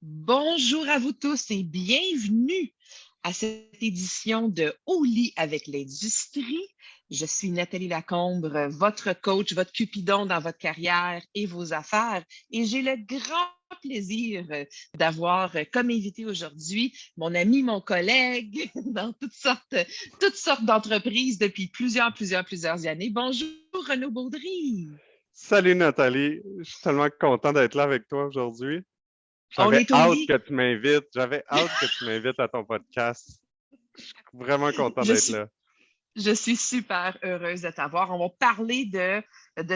Bonjour à vous tous et bienvenue à cette édition de Au lit avec l'industrie. Je suis Nathalie Lacombe, votre coach, votre cupidon dans votre carrière et vos affaires. Et j'ai le grand plaisir d'avoir comme invité aujourd'hui mon ami, mon collègue dans toutes sortes d'entreprises depuis plusieurs années. Bonjour Renaud Baudry. Salut Nathalie, je suis tellement content d'être là avec toi aujourd'hui. On J'avais est au hâte lit. que tu m'invites, j'avais hâte que tu m'invites à ton podcast. Je suis vraiment content Je d'être suis là. Je suis super heureuse de t'avoir. On va parler de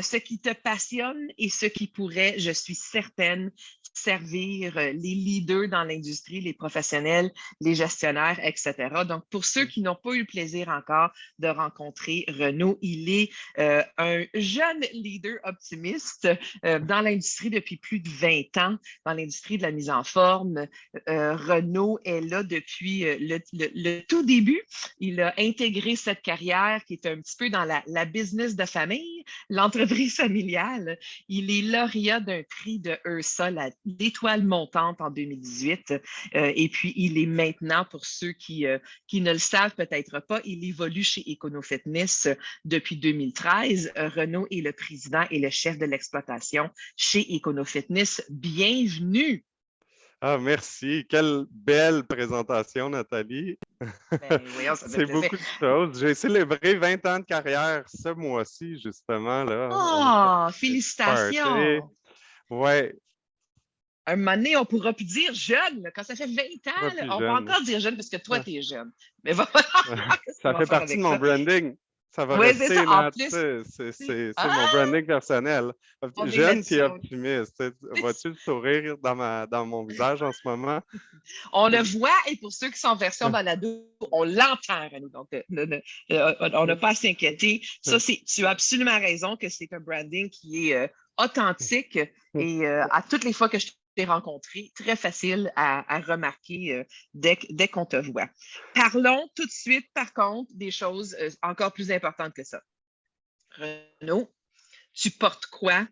ce qui te passionne et ce qui pourrait, je suis certaine, servir les leaders dans l'industrie, les professionnels, les gestionnaires, etc. Donc, pour ceux qui n'ont pas eu le plaisir encore de rencontrer Renaud, il est un jeune leader optimiste dans l'industrie depuis plus de 20 ans, dans l'industrie de la mise en forme. Renaud est là depuis le tout début. Il a intégré cette carrière qui est un petit peu dans la business de famille, l'entreprise familiale. Il est lauréat d'un prix de EURSA, l'étoile montante en 2018. Et puis, il est maintenant, pour ceux qui ne le savent peut-être pas, il évolue chez EconoFitness depuis 2013. Renaud est le président et le chef de l'exploitation chez EconoFitness. Bienvenue! Ah, merci. Quelle belle présentation, Nathalie. Ben, voyons, ça fait C'est plaisir. beaucoup de choses. J'ai célébré 20 ans de carrière ce mois-ci, justement, là. On a fait Oh, un petit party. félicitations! Ouais, Un moment donné, on pourra plus dire jeune. Là. Quand ça fait 20 pas ans, là, plus on peut jeune. encore dire jeune parce que toi, Ah, tu es jeune. Mais voilà, qu'est-ce qu'on ça va fait faire partie de avec mon ça? branding. Ça va Oui, c'est ça. rester, En Nat. plus, C'est mon ah, branding personnel. on est Jeune puis là-dessus. optimiste. Vois-tu le sourire dans mon visage en ce moment? On le voit et pour ceux qui sont en version balado, on l'entend, Renaud. Donc, on n'a pas à s'inquiéter. Ça, tu as absolument raison que c'est un branding qui est authentique et à toutes les fois que je t'ai rencontré, très facile à remarquer dès qu'on te voit. Parlons tout de suite, par contre, des choses encore plus importantes que ça. Renaud, tu portes quoi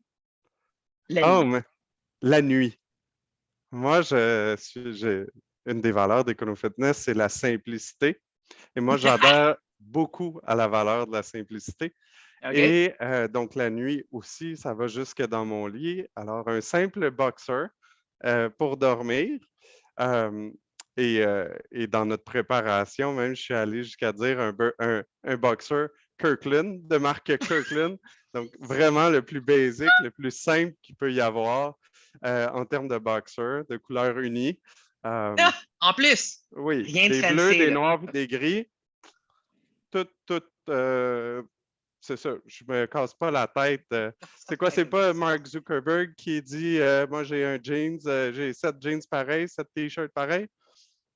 la Oh, nuit? mais la nuit. Moi, une des valeurs d'EconoFitness, c'est la simplicité. Et moi, j'adhère beaucoup à la valeur de la simplicité. OK? Et donc, la nuit aussi, ça va jusque dans mon lit. Alors, un simple boxer pour dormir. Euh, et dans notre préparation, même, je suis allé jusqu'à dire un boxer Kirkland, de marque Kirkland. Donc, vraiment le plus basique, le plus simple qu'il peut y avoir en termes de boxer, de couleur unie. Euh, Ah, en plus, oui, rien de des bleus, fancy, des là. noirs, des gris. Tout, c'est ça. Je me casse pas la tête. C'est quoi? C'est pas Mark Zuckerberg qui dit moi j'ai un jeans, j'ai 7 jeans pareils, 7 t-shirts pareils,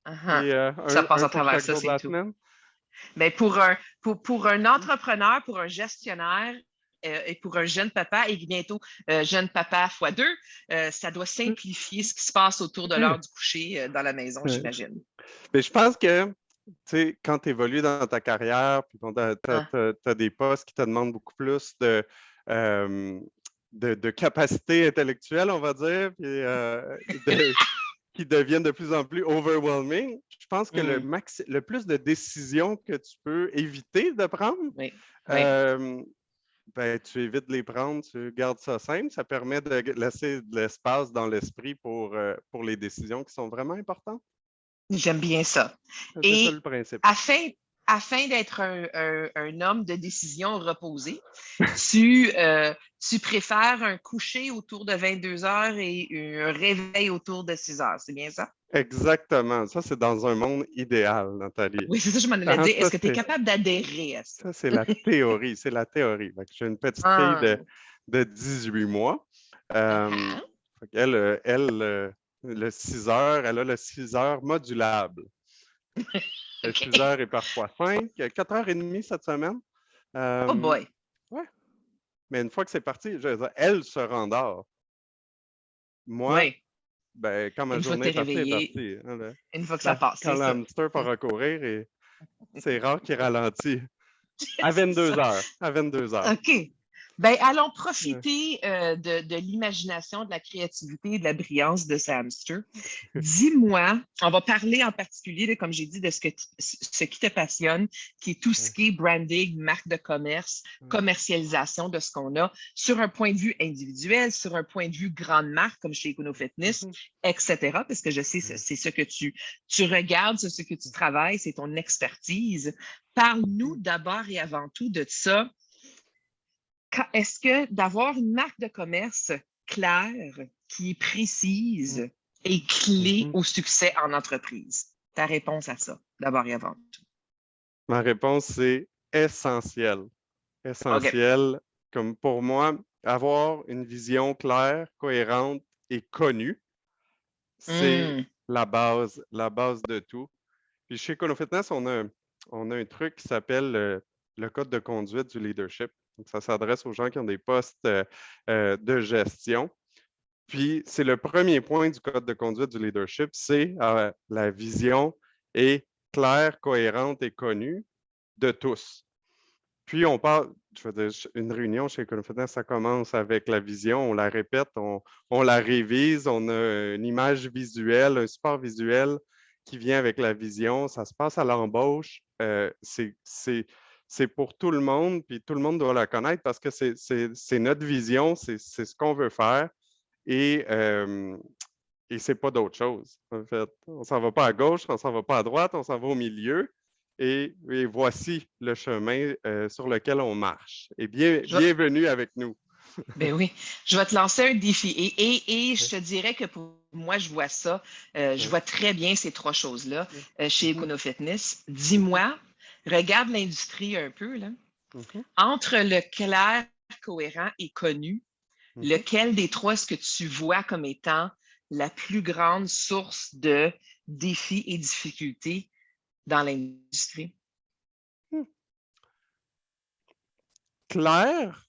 Uh-huh. puis Ça passe un à pour travers chaque ça, jour de c'est la tout. semaine. Mais pour un entrepreneur, pour un gestionnaire et pour un jeune papa et bientôt jeune papa fois deux, ça doit simplifier ce qui se passe autour de l'heure du coucher dans la maison, j'imagine. Mais je pense que tu sais, quand tu évolues dans ta carrière, puis tu Hein? as des postes qui te demandent beaucoup plus euh, de capacité intellectuelle, on va dire, puis qui deviennent de plus en plus overwhelming, je pense que Mm. le plus de décisions que tu peux éviter de prendre, Oui, oui. euh, ben, tu évites de les prendre, tu gardes ça simple. Ça permet de laisser de l'espace dans l'esprit pour les décisions qui sont vraiment importantes. J'aime bien ça. C'est ça Et le principe. afin, afin d'être un homme de décision reposé, tu préfères un coucher autour de 22 heures et un réveil autour de 6 heures. C'est bien ça? Exactement. Ça, c'est dans un monde idéal, Nathalie. Oui, c'est ça, je m'en allais Hein, dire. Est-ce que tu es capable d'adhérer à ça? ça, c'est la théorie. C'est la théorie. J'ai une petite fille Ah, de 18 mois. Euh, ah, le 6 heures, elle a le 6 heures modulable. Le 6 OK. heures et parfois 5, 4h30 cette semaine. Oh Euh, boy. ouais. Mais une fois que c'est parti, je veux dire, elle se rendort. Moi, Oui. ben, quand ma Une fois que journée tu est es partie, elle est réveillé, partie. Hein, une fois que ça passe, quand c'est le ça. hamster part à courir, c'est rare qu'il ralentit. À C'est 22 ça. heures. À 22 heures. OK. Ben, allons profiter de l'imagination, de la créativité et de la brillance de ce hamster. Dis-moi, on va parler en particulier, là, comme j'ai dit, de ce qui te passionne, qui est tout ce qui est branding, marque de commerce, commercialisation de ce qu'on a, sur un point de vue individuel, sur un point de vue grande marque, comme chez Econo Fitness, etc. Parce que je sais, c'est ce que tu regardes, c'est ce que tu travailles, c'est ton expertise. Parle-nous d'abord et avant tout de ça. Est-ce que d'avoir une marque de commerce claire, qui est précise, est clé au succès en entreprise? Ta réponse à ça, d'abord et avant tout. Ma réponse, c'est essentiel. Essentiel. Comme pour moi, avoir une vision claire, cohérente et connue, c'est la base de tout. Puis chez Econo Fitness, on a un truc qui s'appelle le code de conduite du leadership. Donc, ça s'adresse aux gens qui ont des postes de gestion. Puis, c'est le premier point du code de conduite du leadership, c'est la vision est claire, cohérente et connue de tous. Puis, on parle, je veux dire, une réunion chez Econo Fitness, ça commence avec la vision, on la répète, on la révise, on a une image visuelle, un support visuel qui vient avec la vision, ça se passe à l'embauche, c'est pour tout le monde, puis tout le monde doit la connaître parce que c'est notre vision, c'est ce qu'on veut faire et c'est pas d'autre chose. En fait, on s'en va pas à gauche, on s'en va pas à droite, on s'en va au milieu. Et voici le chemin sur lequel on marche. Et bienvenue avec nous. Ben oui, je vais te lancer un défi. Et je te dirais que pour moi, je vois ça. Je vois très bien ces trois choses-là chez Econo Fitness. Dis-moi, regarde l'industrie un peu, là. Entre le clair, cohérent et connu, lequel des trois est-ce que tu vois comme étant la plus grande source de défis et difficultés dans l'industrie? Clair,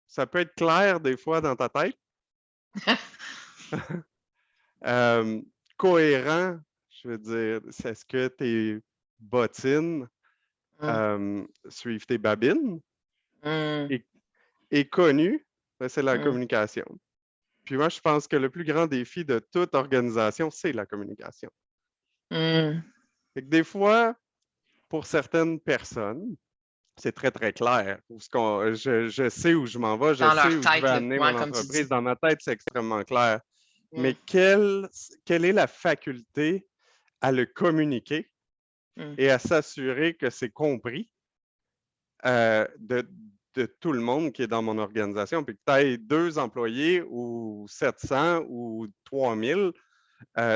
ça peut être clair des fois dans ta tête. Cohérent, je veux dire, est-ce que tes bottines suivent tes babines? Et connu, c'est la communication. Puis moi, je pense que le plus grand défi de toute organisation, c'est la communication. Fait que des fois, pour certaines personnes, c'est très, très clair. Je sais où je m'en vais, je sais où je vais amener mon entreprise. Dans ma tête, c'est extrêmement clair. Mais quelle est la faculté à le communiquer et à s'assurer que c'est compris de tout le monde qui est dans mon organisation? Puis que tu aies 2 employés ou 700 ou 3000,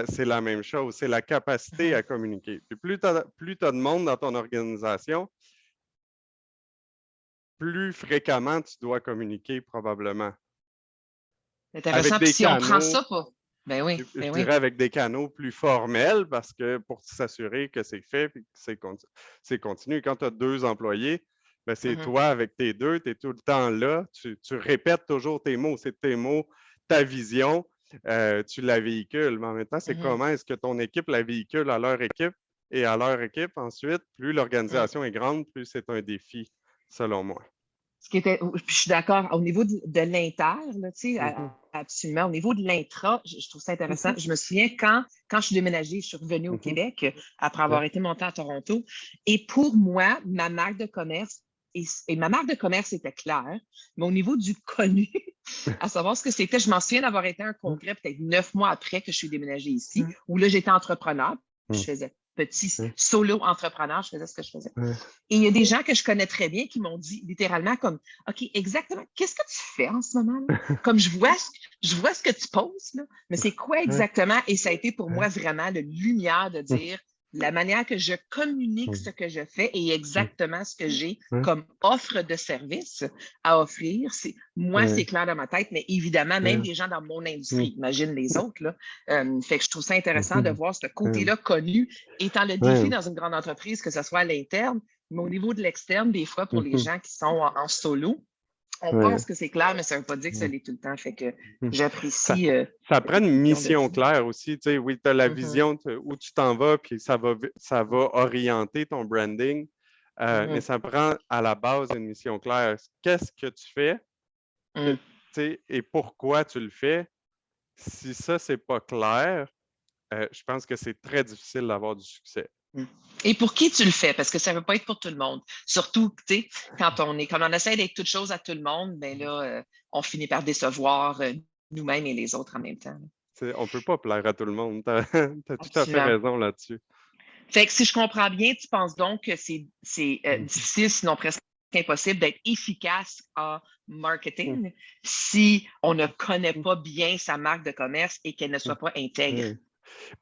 c'est la même chose. C'est la capacité à communiquer. Puis plus tu as de monde dans ton organisation, plus fréquemment tu dois communiquer probablement. Intéressant. Puis si on prend ça pour... Ben oui, je dirais avec des canaux plus formels parce que pour s'assurer que c'est fait et que c'est continu. Quand tu as 2 employés, ben c'est toi avec tes 2, tu es tout le temps là, tu répètes toujours tes mots, c'est tes mots, ta vision, tu la véhicules. Mais en même temps, c'est comment est-ce que ton équipe la véhicule à leur équipe et à leur équipe ensuite, plus l'organisation est grande, plus c'est un défi, selon moi. Je suis d'accord, au niveau de l'inter, là, tu sais, absolument. Au niveau de l'intra, je trouve ça intéressant. Je me souviens quand je suis déménagée, je suis revenue au Québec après avoir été montée à Toronto. Et pour moi, ma marque de commerce, et ma marque de commerce était claire, mais au niveau du connu, à savoir ce que c'était, je m'en souviens d'avoir été à un congrès peut-être 9 mois après que je suis déménagée ici, où là, j'étais entrepreneur, je faisais petit solo entrepreneur, je faisais ce que je faisais. Et il y a des gens que je connais très bien qui m'ont dit littéralement comme, OK, exactement, qu'est-ce que tu fais en ce moment? Comme je vois ce que tu poses, là, mais c'est quoi exactement? Et ça a été pour moi vraiment la lumière de dire la manière que je communique ce que je fais est exactement ce que j'ai comme offre de service à offrir. Moi, c'est clair dans ma tête, mais évidemment, même les gens dans mon industrie, imagine les autres. Là. Fait que je trouve ça intéressant de voir ce côté-là connu, étant le défi dans une grande entreprise, que ce soit à l'interne, mais au niveau de l'externe, des fois, pour les gens qui sont en solo, on pense que c'est clair, mais ça ne veut pas dire que ça l'est tout le temps. Fait que j'apprécie. Ça prend une mission claire aussi. Tu sais, oui, tu as la vision où tu t'en vas, puis ça va orienter ton branding. Mais ça prend à la base une mission claire. Qu'est-ce que tu fais et pourquoi tu le fais? Si ça, c'est pas clair, je pense que c'est très difficile d'avoir du succès. Et pour qui tu le fais? Parce que ça ne veut pas être pour tout le monde. Surtout, tu sais, quand on essaie d'être toute chose à tout le monde, ben là, on finit par décevoir nous-mêmes et les autres en même temps. On ne peut pas plaire à tout le monde. Tu as tout à fait Absolument. raison là-dessus. Fait que si je comprends bien, tu penses donc que c'est difficile, sinon presque impossible, d'être efficace en marketing si on ne connaît pas bien sa marque de commerce et qu'elle ne soit pas intègre.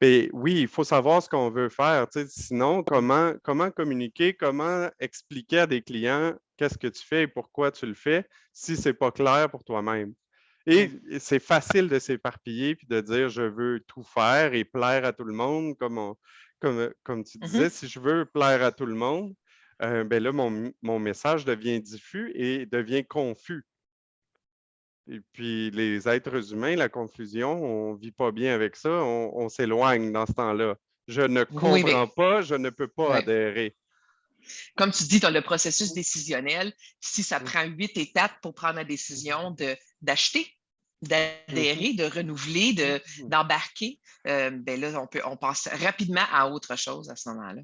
Mais oui, il faut savoir ce qu'on veut faire. Sinon, comment communiquer, comment expliquer à des clients qu'est-ce que tu fais et pourquoi tu le fais si ce n'est pas clair pour toi-même. Et c'est facile de s'éparpiller puis de dire je veux tout faire et plaire à tout le monde, comme tu disais. Si je veux plaire à tout le monde, ben là, mon message devient diffus et devient confus. Et puis, les êtres humains, la confusion, on ne vit pas bien avec ça, on s'éloigne dans ce temps-là. Je ne Oui, mais comprends pas, je ne peux pas ouais. adhérer. Comme tu dis, dans le processus décisionnel, si ça prend 8 étapes pour prendre la décision d'acheter, d'adhérer, de renouveler, d'embarquer, ben là, on passe rapidement à autre chose à ce moment-là.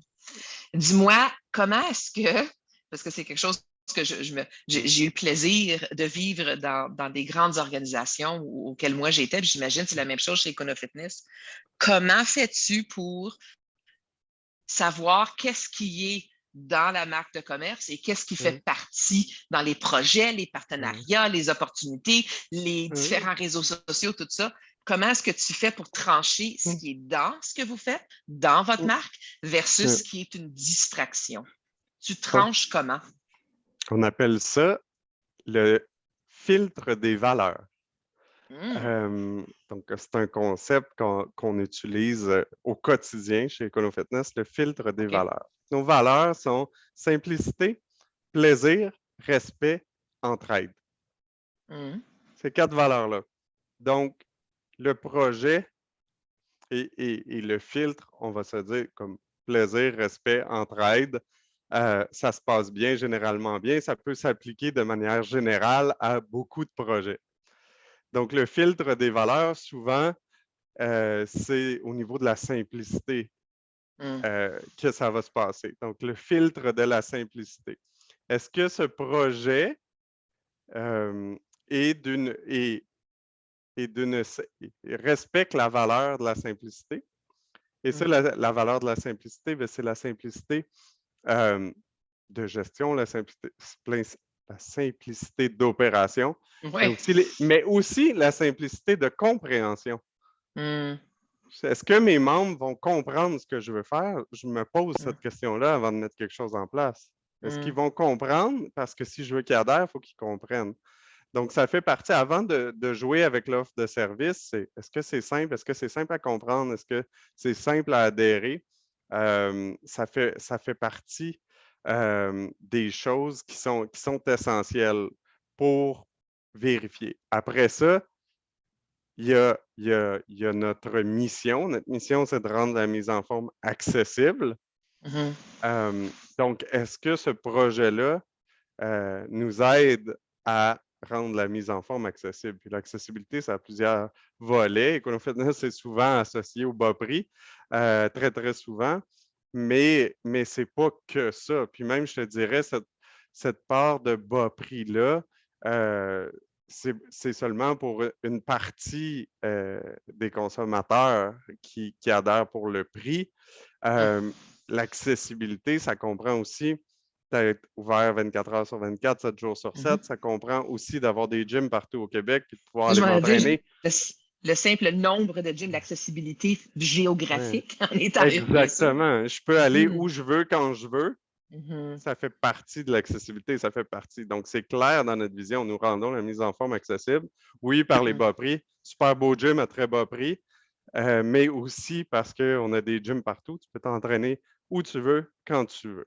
Dis-moi, comment est-ce que, parce que c'est quelque chose que j'ai eu le plaisir de vivre dans des grandes organisations auxquelles moi j'étais, puis j'imagine que c'est la même chose chez EconoFitness. Comment fais-tu pour savoir qu'est-ce qui est dans la marque de commerce et qu'est-ce qui fait partie dans les projets, les partenariats, les opportunités, les différents réseaux sociaux, tout ça? Comment est-ce que tu fais pour trancher ce qui est dans ce que vous faites, dans votre marque, versus ce qui est une distraction? Tu tranches comment? On appelle ça le filtre des valeurs. Donc, c'est un concept qu'on utilise au quotidien chez EconoFitness, le filtre des valeurs. Nos valeurs sont simplicité, plaisir, respect, entraide. Ces 4 valeurs-là. Donc, le projet et le filtre, on va se dire comme plaisir, respect, entraide, ça se passe bien, généralement bien. Ça peut s'appliquer de manière générale à beaucoup de projets. Donc, le filtre des valeurs, souvent, c'est au niveau de la simplicité que ça va se passer. Donc, le filtre de la simplicité. Est-ce que ce projet respecte la valeur de la simplicité? Et ça, la valeur de la simplicité, c'est la simplicité de gestion, la simplicité d'opération, mais aussi la simplicité de compréhension. Est-ce que mes membres vont comprendre ce que je veux faire? Je me pose cette question-là avant de mettre quelque chose en place. Est-ce qu'ils vont comprendre? Parce que si je veux qu'ils adhèrent, il faut qu'ils comprennent. Donc, ça fait partie, avant de jouer avec l'offre de service, est-ce que c'est simple? Est-ce que c'est simple à comprendre? Est-ce que c'est simple à adhérer? Ça fait partie des choses qui sont essentielles pour vérifier. Après ça, il y a notre mission. Notre mission, c'est de rendre la mise en forme accessible. Donc, est-ce que ce projet-là nous aide à rendre la mise en forme accessible? Puis l'accessibilité, ça a plusieurs volets. EconoFitness est souvent associé au bas prix, très, très souvent, mais c'est pas que ça. Puis même, je te dirais, cette part de bas prix-là, c'est seulement pour une partie des consommateurs qui adhèrent pour le prix. L'accessibilité, ça comprend aussi d'être ouvert 24 heures sur 24, 7 jours sur 7. Ça comprend aussi d'avoir des gyms partout au Québec et de pouvoir aller m'entraîner. Le simple nombre de gyms, l'accessibilité géographique en étant exactement. Je peux aller où je veux, quand je veux. Ça fait partie de l'accessibilité, ça fait partie. Donc, c'est clair dans notre vision. Nous rendons la mise en forme accessible. Oui, par les bas prix. Super beau gym à très bas prix. Mais aussi parce qu'on a des gyms partout. Tu peux t'entraîner où tu veux, quand tu veux.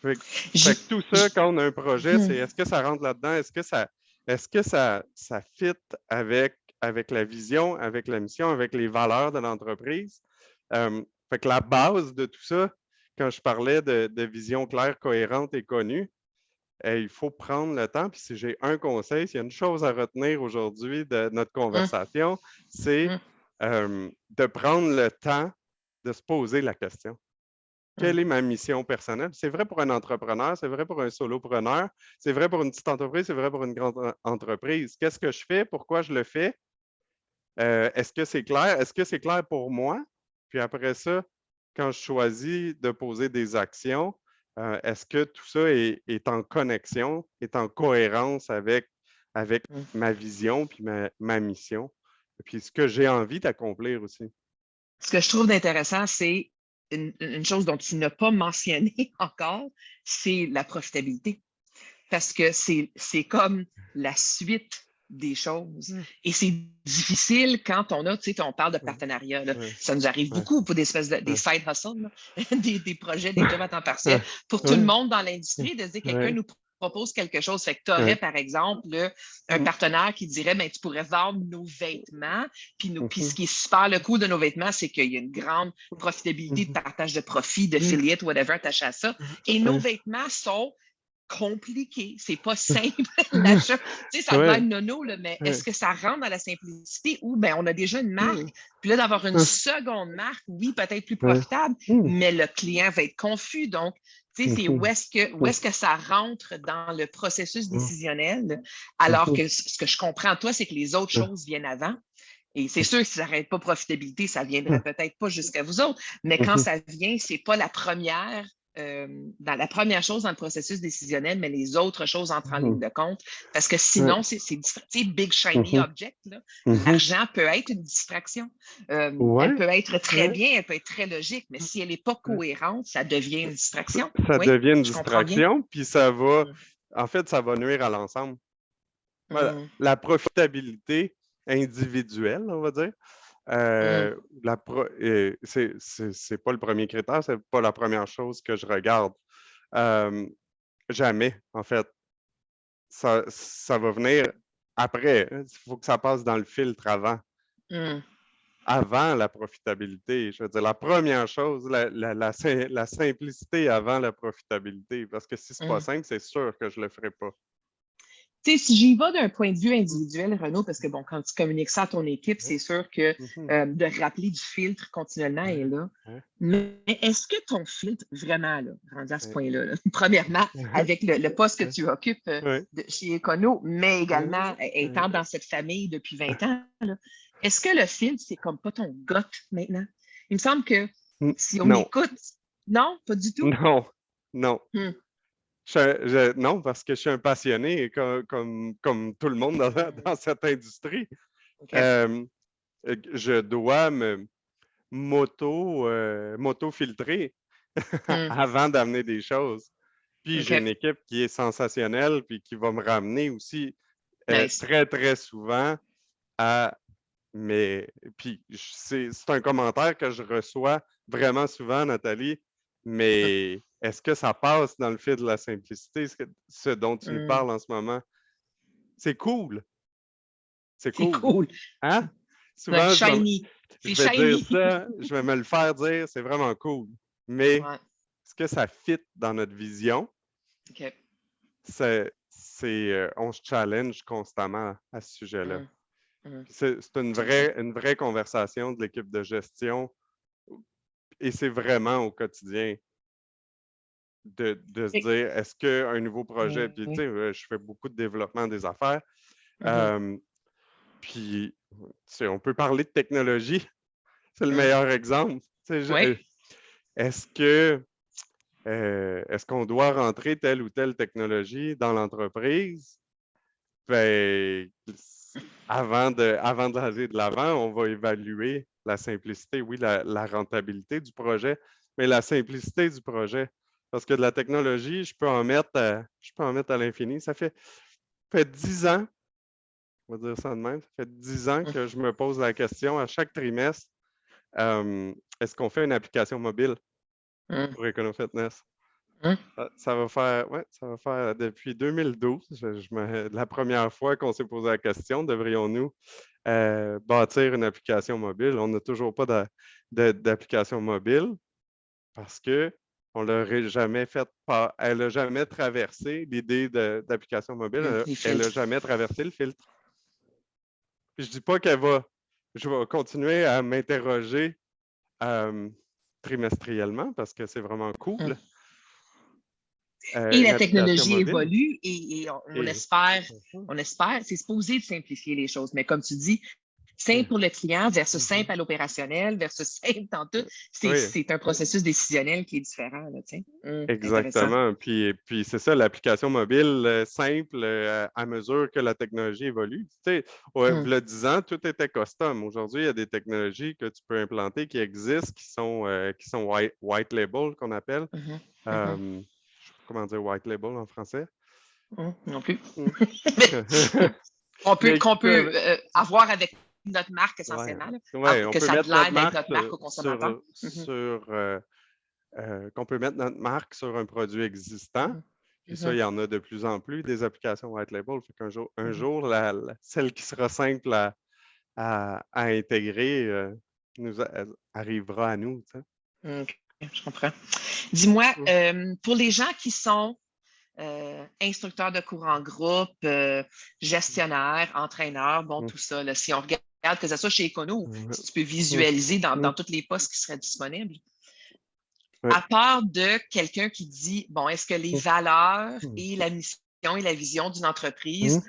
Fait que tout ça, quand on a un projet, c'est est-ce que ça rentre là-dedans? Est-ce que ça fit avec la vision, avec la mission, avec les valeurs de l'entreprise? Fait que la base de tout ça, quand je parlais de vision claire, cohérente et connue, il faut prendre le temps. Puis si j'ai un conseil, s'il y a une chose à retenir aujourd'hui de notre Hum, conversation, c'est hum, de prendre le temps de se poser la question. hum, Quelle est ma mission personnelle? C'est vrai pour un entrepreneur, c'est vrai pour un solopreneur, c'est vrai pour une petite entreprise, c'est vrai pour une grande entreprise. Qu'est-ce que je fais? Pourquoi je le fais? Est-ce que c'est clair? Est-ce que c'est clair pour moi? Puis après ça, quand je choisis de poser des actions, est-ce que tout ça est en connexion, est en cohérence avec hum. ma vision puis ma mission? Puis ce que j'ai envie d'accomplir aussi. Ce que je trouve d'intéressant, c'est une chose dont tu n'as pas mentionné encore, c'est la profitabilité. Parce que c'est comme la suite des choses. Mmh. Et c'est difficile quand on a, tu sais, on parle de Ouais, partenariat. Là. ouais, Ça nous arrive ouais, beaucoup pour des espèces des ouais. side hustles, là, des projets, des jobs à temps partiel. Ouais, Pour tout le ouais, monde dans l'industrie, de se dire quelqu'un ouais, nous propose quelque chose. Fait que tu aurais, ouais. par exemple, là, un Mmh, partenaire qui dirait ben, tu pourrais vendre nos vêtements. Puis ce mmh, qui est super le coût de nos vêtements, c'est qu'il y a une grande profitabilité de mmh, partage de profit, de mmh, affiliate, whatever, attaché à ça. Et nos ouais. vêtements sont compliqué. C'est pas simple, l'achat. Tu sais, ça a de l'air Ouais, nono, là, mais est-ce ouais. que ça rentre dans la simplicité ou ben, on a déjà une marque, Mmh, puis là, d'avoir une mmh, seconde marque, oui, peut-être plus ouais. profitable, Mmh, mais le client va être confus. Donc, tu sais, c'est mmh, où est-ce que ça rentre dans le processus mmh, décisionnel, alors mmh, que ce que je comprends, toi, c'est que les autres mmh, choses viennent avant. Et c'est sûr que si ça n'arrête pas profitabilité, ça ne viendrait mmh, peut-être pas jusqu'à vous autres. Mais quand mmh. ça vient, c'est pas dans la première chose dans le processus décisionnel, mais les autres choses entrent en ligne Mmh. de compte. Parce que Ouais. sinon, c'est big shiny Mmh. object. Là. Mmh. L'argent peut être une distraction. Elle Ouais, peut être très ouais. bien, elle peut être très logique, mais si elle n'est pas Ouais. cohérente, ça devient une distraction. Ça Oui, devient une je comprends bien. distraction, puis ça va Mm, en fait, ça va nuire à l'ensemble. Voilà, mm, la profitabilité individuelle, on va dire, mm, c'est pas le premier critère, c'est pas la première chose que je regarde. Hem, Jamais, en fait. Ça va venir après, hein. Il faut que ça passe dans le filtre avant. mm, Avant la profitabilité. Je veux dire, la première chose, la simplicité avant la profitabilité. Parce que si c'est pas mm. simple, c'est sûr que je le ferai pas. Tu sais, si j'y vais d'un point de vue Mmh. individuel, Renaud, parce que bon, quand tu communiques ça à ton équipe, Ouais. c'est sûr que Mmh. de rappeler du filtre continuellement est Ouais, là. ouais, Mais est-ce que ton filtre, vraiment, là, rendu à ce ouais. point-là, là, premièrement, avec le poste que Ouais, tu occupes ouais, chez Econo, mais ouais, également ouais. étant dans cette famille depuis 20 ans, là, est-ce que le filtre, c'est comme pas ton got maintenant? Il me semble que N si on non, écoute, non, pas du tout. non, non. Hmm. Non, parce que je suis un passionné comme tout le monde dans dans cette industrie. OK. Hem, je dois m'auto-filtrer Hmm. avant d'amener des choses. Puis j'ai une OK. équipe qui est sensationnelle, puis qui va me ramener aussi Nice. très, très souvent à mais puis c'est un commentaire que je reçois vraiment souvent, Nathalie, mais est-ce que ça passe dans le fil de la simplicité, ce dont tu nous Hmm. parles en ce moment? C'est cool, c'est C'est cool, cool. hein? Ouais, Souvent, shiny. C'est je vais dire shiny. ça, je vais me le faire dire, c'est vraiment cool, mais Ouais. est-ce que ça fit dans notre vision? OK. On se challenge constamment à ce sujet-là. Mm, mm. Puis c'est OK. une vraie conversation de l'équipe de gestion et c'est vraiment au quotidien de se Et- dire, est-ce qu'un nouveau projet, puis tu Oui. sais, je fais beaucoup de développement des affaires, Mhm, euh, puis tu sais, on peut parler de technologie, c'est le mm. meilleur exemple. Tu sais, Oui. est-ce que est-ce qu'on doit rentrer telle ou telle technologie dans l'entreprise? Ben, avant d'aller de l'avant, on va évaluer la simplicité, oui, la rentabilité du projet, mais la simplicité du projet. Parce que de la technologie, je peux en mettre à l'infini. Fait 10 ans, on va dire ça de même, ça fait 10 ans Mm, que je me pose la question à chaque trimestre, est-ce qu'on fait une application mobile mm, pour EconoFitness? mm. Ça va faire, ouais, ça va faire depuis 2012, la première fois qu'on s'est posé la question, devrions-nous bâtir une application mobile? On n'a toujours pas d'application mobile parce que On l'aurait jamais fait elle n'a jamais traversé l'idée d'application mobile, Les elle n'a filtres. jamais traversé le filtre. Puis je dis pas je vais continuer à m'interroger trimestriellement parce que c'est vraiment cool. Et Une la application technologie mobile. évolue et on espère, c'est supposé de simplifier les choses. Mais comme tu dis, simple pour le client versus simple à l'opérationnel versus simple dans tout, Oui, c'est un processus décisionnel qui est différent. Là, intéressant. exactement. Puis c'est ça, l'application mobile simple à mesure que la technologie évolue. Tu sais, il y a 10 ans, tout était custom. Aujourd'hui, il y a des technologies que tu peux implanter qui existent, qui sont white label, qu'on appelle. Je ne sais pas comment dire white label en français. Non plus. Mm. Qu'on Mais peut avoir avec notre marque ouais, essentiellement, ouais, on que peut ça a de mettre l'air notre d'être marque notre marque au consommateur. qu'on peut mettre notre marque sur un produit existant. Puis ça, il y en a de plus en plus, des applications white label. Fait qu'un jour, celle qui sera simple à intégrer arrivera à nous. Tu sais. OK, je comprends. Dis-moi, pour les gens qui sont instructeurs de cours en groupe, gestionnaires, entraîneurs, bon, tout ça, là, si on regarde que ce soit chez Econo, si tu peux visualiser dans tous les postes qui seraient disponibles, à part de quelqu'un qui dit, bon, est-ce que les valeurs et la mission et la vision d'une entreprise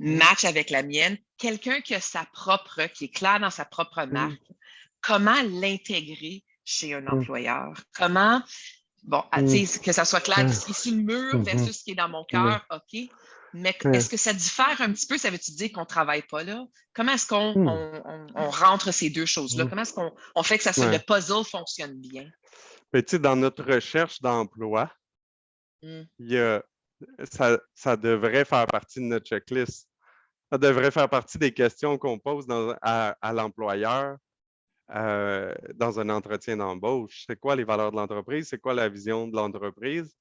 matchent avec la mienne? Quelqu'un qui a qui est clair dans sa propre marque, comment l'intégrer chez un employeur? Comment, bon, que ça soit clair, ce qui est sur le mur versus ce qui est dans mon cœur, OK. Mais est-ce que ça diffère un petit peu? Ça veut-tu dire qu'on ne travaille pas là? Comment est-ce qu'on on rentre ces deux choses-là? Comment est-ce qu'on fait que le puzzle fonctionne bien? Mais tu sais, dans notre recherche d'emploi, ça devrait faire partie de notre checklist. Ça devrait faire partie des questions qu'on pose à l'employeur dans un entretien d'embauche. C'est quoi les valeurs de l'entreprise? C'est quoi la vision de l'entreprise?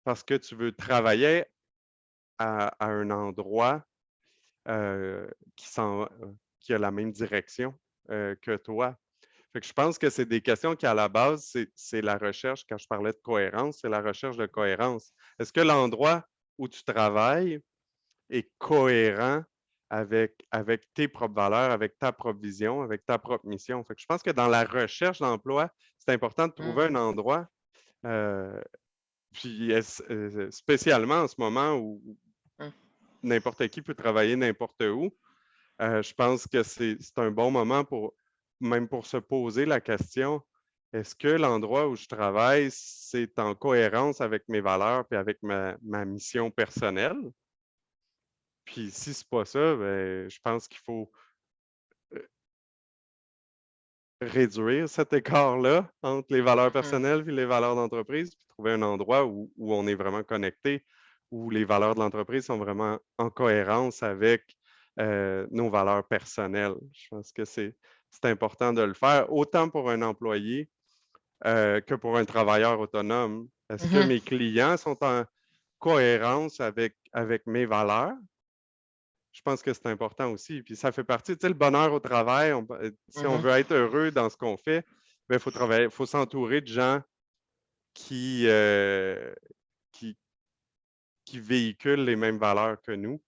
Parce que tu veux travailler à un endroit qui a la même direction que toi. Fait que je pense que c'est des questions qui, à la base, c'est la recherche, quand je parlais de cohérence, c'est la recherche de cohérence. Est-ce que l'endroit où tu travailles est cohérent avec tes propres valeurs, avec ta propre vision, avec ta propre mission? Fait que je pense que dans la recherche d'emploi, c'est important de trouver un endroit, puis spécialement en ce moment où n'importe qui peut travailler n'importe où. Je pense que c'est un bon moment même pour se poser la question, est-ce que l'endroit où je travaille, c'est en cohérence avec mes valeurs et avec ma mission personnelle? Puis si ce n'est pas ça, ben, je pense qu'il faut réduire cet écart-là entre les valeurs personnelles et les valeurs d'entreprise, puis trouver un endroit où on est vraiment connecté, où les valeurs de l'entreprise sont vraiment en cohérence avec nos valeurs personnelles. Je pense que c'est important de le faire, autant pour un employé que pour un travailleur autonome. Est-ce que mes clients sont en cohérence avec mes valeurs? Je pense que c'est important aussi. Puis ça fait partie, tu sais, le bonheur au travail, si on veut être heureux dans ce qu'on fait, il faut travailler, il faut s'entourer de gens qui, qui véhiculent les mêmes valeurs que nous.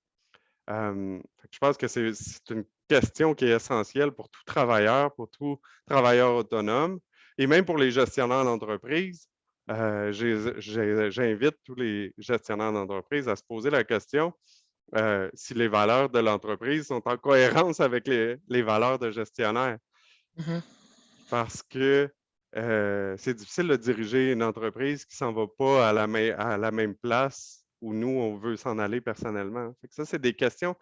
Je pense que c'est une question qui est essentielle pour tout travailleur, pour tout travailleur autonome et même pour les gestionnaires d'entreprise. J'invite tous les gestionnaires d'entreprise à se poser la question si les valeurs de l'entreprise sont en cohérence avec les valeurs de gestionnaire. Parce que c'est difficile de diriger une entreprise qui ne s'en va pas à la même place où nous, on veut s'en aller personnellement. Fait que ça, c'est des questions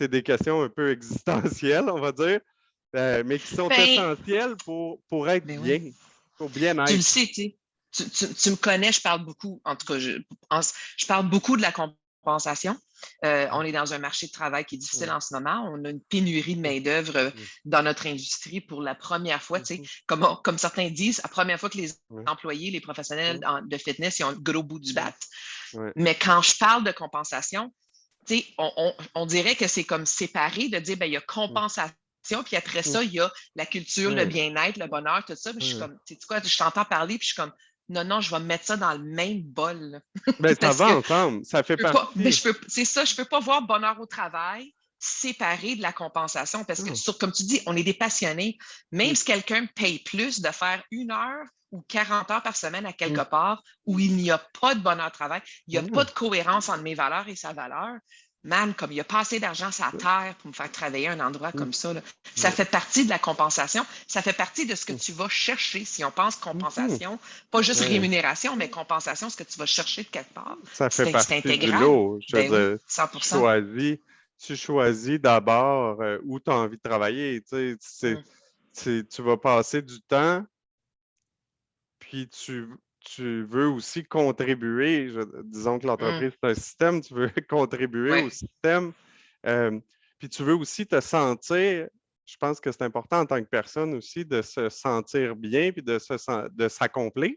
un peu existentielles, on va dire, mais qui sont essentielles pour être bien, pour bien être. Tu le sais, tu me connais, je parle beaucoup, en tout cas, je parle beaucoup de la compensation. On est dans un marché de travail qui est difficile en ce moment. On a une pénurie de main-d'œuvre dans notre industrie pour la première fois. Comme certains disent, la première fois que les employés, les professionnels de fitness, ils ont le gros bout du bat. Mais quand je parle de compensation, on dirait que c'est comme séparé de dire, il y a compensation. Puis après ça, il y a la culture, le bien-être, le bonheur, tout ça. Puis je suis comme, tu sais quoi, je t'entends parler, puis je suis comme, non, non, je vais mettre ça dans le même bol. Là. Ben, ça Parce va que ensemble, ça fait je peux pas, mais partie. c'est ça, je peux pas voir bonheur au travail séparé de la compensation parce que, Non. comme tu dis, on est des passionnés. Même Mm, si quelqu'un me paye plus de faire 1 heure ou 40 heures par semaine à mm, quelque part où il n'y a pas de bonheur au travail, il n'y a pas mm, de cohérence entre mes valeurs et sa valeur, man, comme il n'y a pas assez d'argent sur la terre pour me faire travailler à un endroit mm, comme ça, là, ça mm, fait partie de la compensation, ça fait partie de ce que mm, tu vas chercher. Si on pense mhm. compensation, pas juste Ouais. rémunération, mais compensation, ce que tu vas chercher de quelque part, Ça fait c'est partie du intégral. lot. Je veux Ben oui, dire, 100%. tu choisis d'abord où tu as envie de travailler. Mm, Tu vas passer du temps, puis tu veux aussi contribuer. Disons que mm, l'entreprise, c'est un système, tu veux contribuer ouais. au système. euh, puis tu veux aussi te sentir, je pense que c'est important en tant que personne aussi de se sentir bien puis de s'accomplir.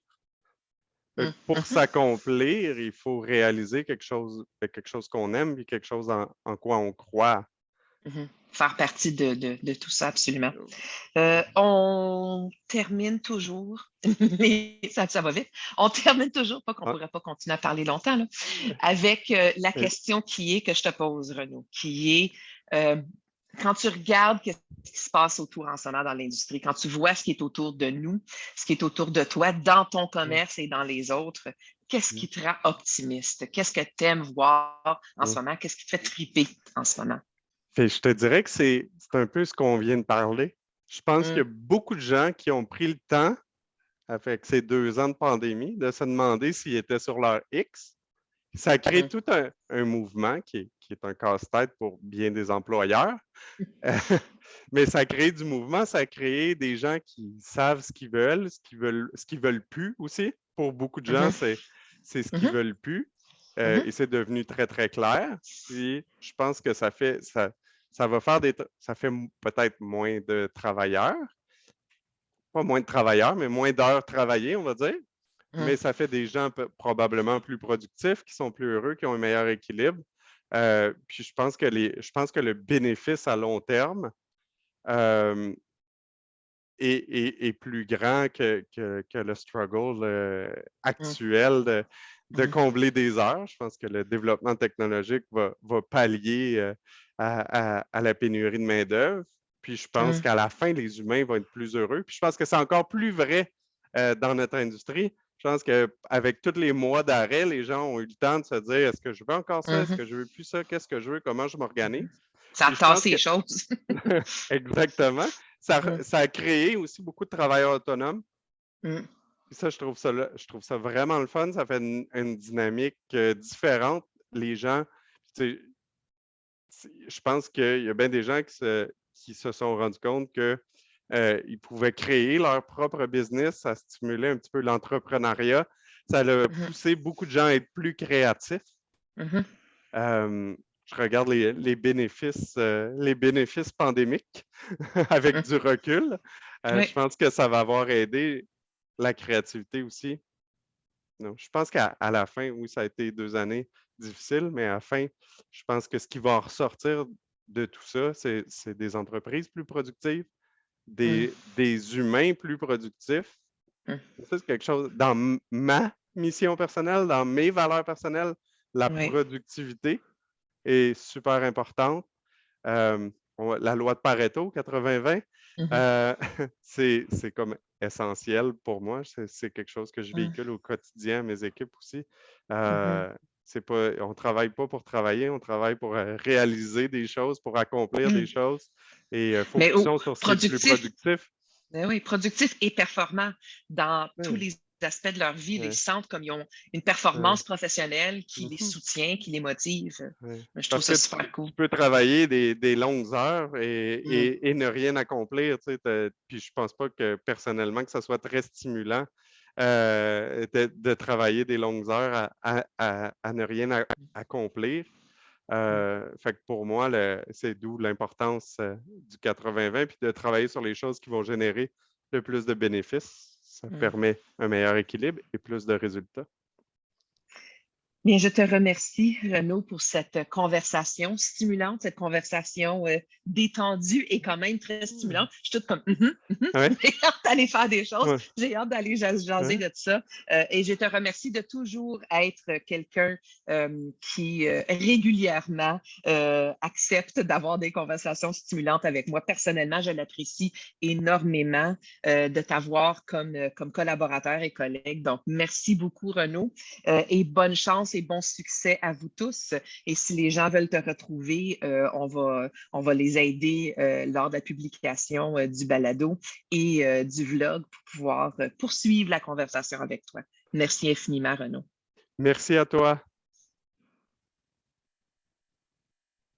Mm, Pour mhm, s'accomplir, il faut réaliser quelque chose qu'on aime et quelque chose en quoi on croit. mhm. Faire partie de tout ça, absolument. Euh, On termine toujours, mais ça va vite. On termine toujours, pas qu'on ne ah, pourrait pas continuer à parler longtemps, là, avec la euh, question qui est que je te pose, Renaud, qui est euh, quand tu regardes ce qui se passe autour en ce moment dans l'industrie, quand tu vois ce qui est autour de nous, ce qui est autour de toi, dans ton commerce et dans les autres, qu'est-ce qui te rend optimiste? Qu'est-ce que tu aimes voir en ce moment? Qu'est-ce qui te fait triper en ce moment? je te dirais que c'est un peu ce qu'on vient de parler. Je pense qu'il y Mm, a beaucoup de gens qui ont pris le temps, avec ces 2 ans de pandémie, de se demander s'ils étaient sur leur X. Ça crée mm, tout un mouvement qui est un casse-tête pour bien des employeurs. Mais ça crée du mouvement, ça crée des gens qui savent ce qu'ils veulent plus aussi. Pour beaucoup de gens, mhm, c'est ce qu'ils mhm, veulent plus. mhm, Et c'est devenu très, très clair. Puis je pense que ça va faire ça fait peut-être moins de travailleurs, pas moins de travailleurs, mais moins d'heures travaillées, on va dire. mhm. Mais ça fait des gens probablement plus productifs, qui sont plus heureux, qui ont un meilleur équilibre. Puis je pense que le bénéfice à long terme, euh, est plus grand que le struggle Mm, actuel de mhm, combler des heures. Je pense que le développement technologique va pallier à la pénurie de main-d'œuvre. Puis je pense mm. qu'à la fin, les humains vont être plus heureux. Puis je pense que c'est encore plus vrai dans notre industrie. Je pense qu'avec tous les mois d'arrêt, les gens ont eu le temps de se dire est-ce que je veux encore ça? Est-ce Mhm, que je veux plus ça? Qu'est-ce que je veux? Comment je m'organise? mhm. Ça a Puis je pense tassé que les choses. exactement. Mm, Ça a créé aussi beaucoup de travailleurs autonomes. mm, Puis ça, je trouve ça vraiment le fun. Ça fait une dynamique différente. Les gens, tu sais, je pense qu'il y a bien des gens qui se sont rendus compte que ils pouvaient créer leur propre business. Ça stimulait un petit peu l'entrepreneuriat. Ça a mhm, poussé beaucoup de gens à être plus créatifs. mhm, Euh, je regarde les bénéfices pandémiques avec mm. du recul. Je Oui. pense que ça va avoir aidé la créativité aussi. Non, je pense qu'à la fin, oui, ça a été 2 années difficiles, mais à la fin, je pense que ce qui va en ressortir de tout ça, c'est des entreprises plus productives, Mm, des humains plus productifs. mm. Ça, c'est quelque chose, dans ma mission personnelle, dans mes valeurs personnelles, la Oui. productivité est super importante. Euh, la loi de Pareto, 80-20, Mhm, euh, c'est comme essentiel pour moi. C'est quelque chose que je mm, véhicule au quotidien à mes équipes aussi. mhm, C'est pas, on ne travaille pas pour travailler, on travaille pour réaliser des choses, pour accomplir des mm. choses. Et Mais focusons sur ce qui est le plus productif, productif. ben oui, productif et performant dans tous Ouais, les aspects de leur vie, les ouais, sentent comme ils ont une ouais. performance professionnelle qui les Mhm. soutient, qui les motive. Ouais. Je trouve Parce ça que super cool. tu peux travailler des longues heures Mm, et ne rien accomplir. Tu sais, puis je pense pas que personnellement que ça soit très stimulant de travailler des longues heures à ne rien accomplir. mm, Fait que pour moi, c'est d'où l'importance du 80-20, puis de travailler sur les choses qui vont générer le plus de bénéfices. Ça mm. permet un meilleur équilibre et plus de résultats. Bien, je te remercie, Renaud, pour cette conversation stimulante, cette conversation détendue et quand même très Mmh. stimulante. Je suis toute comme Ouais, j'ai hâte d'aller faire des choses, ouais, j'ai hâte d'aller jaser ouais. de ça. Et je te remercie de toujours être quelqu'un qui régulièrement accepte d'avoir des conversations stimulantes avec moi. Personnellement, je l'apprécie énormément de t'avoir comme collaborateur et collègue. Donc, merci beaucoup, Renaud. Et bonne chance et bon succès à vous tous. Et si les gens veulent te retrouver, on va les aider lors de la publication du balado et du vlog pour pouvoir poursuivre la conversation avec toi. Merci infiniment, Renaud. Merci à toi.